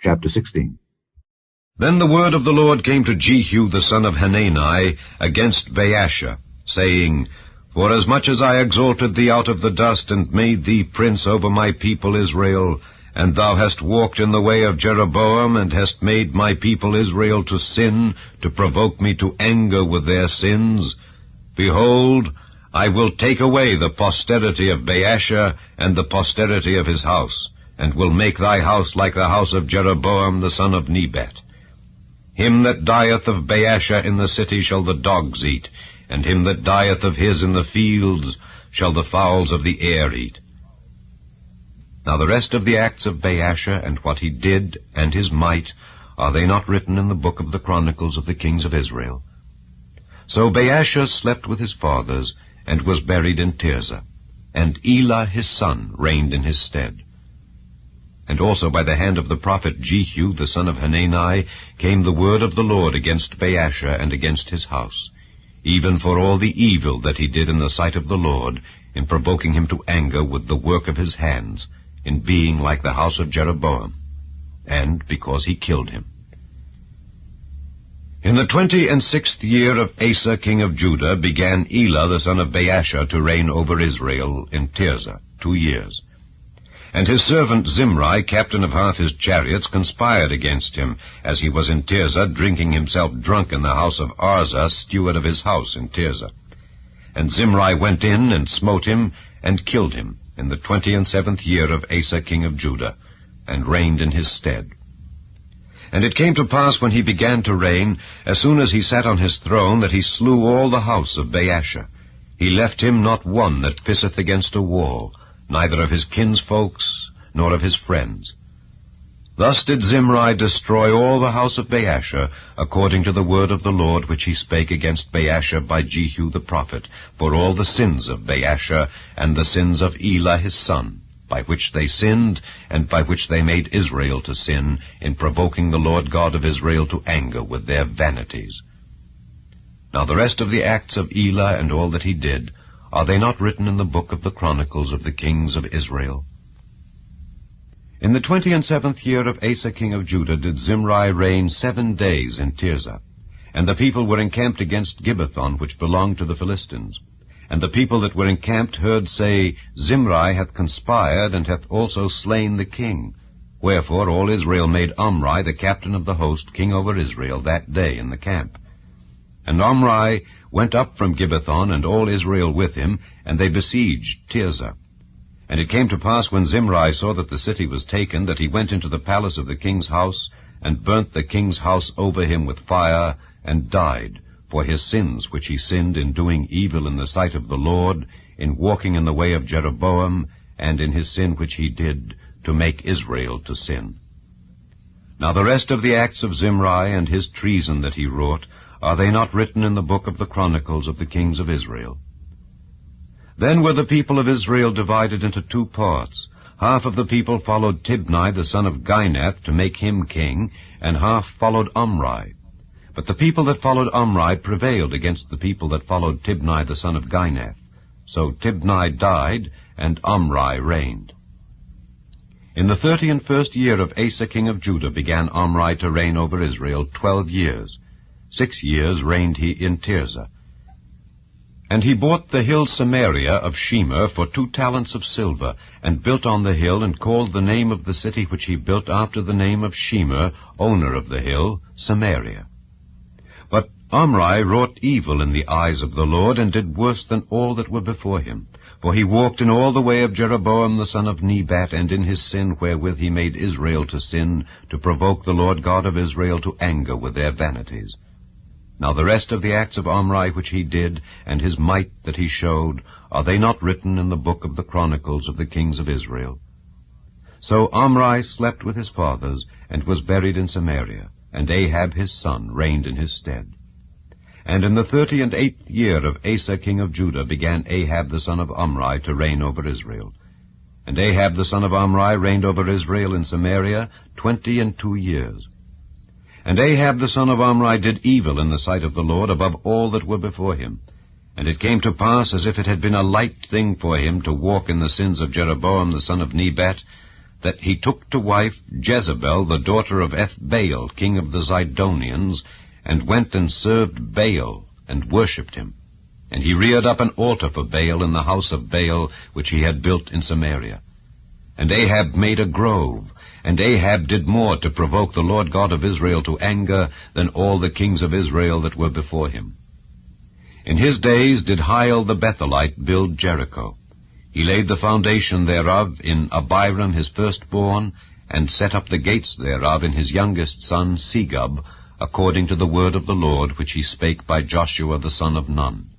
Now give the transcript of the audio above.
Chapter 16. Then the word of the Lord came to Jehu the son of Hanani against Baasha, saying, Forasmuch as I exalted thee out of the dust, and made thee prince over my people Israel, and thou hast walked in the way of Jeroboam, and hast made my people Israel to sin, to provoke me to anger with their sins, behold, I will take away the posterity of Baasha and the posterity of his house, and will make thy house like the house of Jeroboam the son of Nebat. Him that dieth of Baasha in the city shall the dogs eat, and him that dieth of his in the fields shall the fowls of the air eat. Now the rest of the acts of Baasha, and what he did, and his might, are they not written in the book of the Chronicles of the kings of Israel? So Baasha slept with his fathers, and was buried in Tirzah, and Elah his son reigned in his stead. And also by the hand of the prophet Jehu the son of Hanani came the word of the Lord against Baasha and against his house, even for all the evil that he did in the sight of the Lord, in provoking him to anger with the work of his hands, in being like the house of Jeroboam, and because he killed him. In the 26th year of Asa king of Judah began Elah the son of Baasha to reign over Israel in Tirzah 2 years. And his servant Zimri, captain of half his chariots, conspired against him, as he was in Tirzah, drinking himself drunk in the house of Arza, steward of his house in Tirzah. And Zimri went in and smote him, and killed him, in the 27th year of Asa king of Judah, and reigned in his stead. And it came to pass, when he began to reign, as soon as he sat on his throne, that he slew all the house of Baasha. He left him not one that pisseth against a wall, neither of his kinsfolks, nor of his friends. Thus did Zimri destroy all the house of Baasha, according to the word of the Lord which he spake against Baasha by Jehu the prophet, for all the sins of Baasha, and the sins of Elah his son, by which they sinned, and by which they made Israel to sin, in provoking the Lord God of Israel to anger with their vanities. Now the rest of the acts of Elah, and all that he did, are they not written in the book of the Chronicles of the kings of Israel? In the 27th year of Asa king of Judah did Zimri reign 7 days in Tirzah. And the people were encamped against Gibbethon, which belonged to the Philistines. And the people that were encamped heard say, Zimri hath conspired, and hath also slain the king. Wherefore all Israel made Omri the captain of the host king over Israel that day in the camp. And Omri went up from Gibbethon, and all Israel with him, and they besieged Tirzah. And it came to pass, when Zimri saw that the city was taken, that he went into the palace of the king's house, and burnt the king's house over him with fire, and died, for his sins which he sinned in doing evil in the sight of the Lord, in walking in the way of Jeroboam, and in his sin which he did, to make Israel to sin. Now the rest of the acts of Zimri, and his treason that he wrought, are they not written in the book of the Chronicles of the kings of Israel? Then were the people of Israel divided into 2 parts. Half of the people followed Tibni the son of Ginath to make him king, and half followed Omri. But the people that followed Omri prevailed against the people that followed Tibni the son of Ginath. So Tibni died, and Omri reigned. In the 31st year of Asa king of Judah began Omri to reign over Israel 12 years. 6 years reigned he in Tirzah. And he bought the hill Samaria of Shemer for 2 talents of silver, and built on the hill, and called the name of the city which he built after the name of Shemer, owner of the hill, Samaria. But Omri wrought evil in the eyes of the Lord, and did worse than all that were before him. For he walked in all the way of Jeroboam the son of Nebat, and in his sin wherewith he made Israel to sin, to provoke the Lord God of Israel to anger with their vanities. Now the rest of the acts of Omri which he did, and his might that he showed, are they not written in the book of the Chronicles of the kings of Israel? So Omri slept with his fathers, and was buried in Samaria, and Ahab his son reigned in his stead. And in the 38th year of Asa king of Judah began Ahab the son of Omri to reign over Israel. And Ahab the son of Omri reigned over Israel in Samaria 22 years. And Ahab the son of Omri did evil in the sight of the Lord above all that were before him. And it came to pass, as if it had been a light thing for him to walk in the sins of Jeroboam the son of Nebat, that he took to wife Jezebel, the daughter of Ethbaal, king of the Zidonians, and went and served Baal, and worshipped him. And he reared up an altar for Baal in the house of Baal, which he had built in Samaria. And Ahab made a grove, and Ahab did more to provoke the Lord God of Israel to anger than all the kings of Israel that were before him. In his days did Hiel the Bethelite build Jericho. He laid the foundation thereof in Abiram his firstborn, and set up the gates thereof in his youngest son Segub, according to the word of the Lord which he spake by Joshua the son of Nun.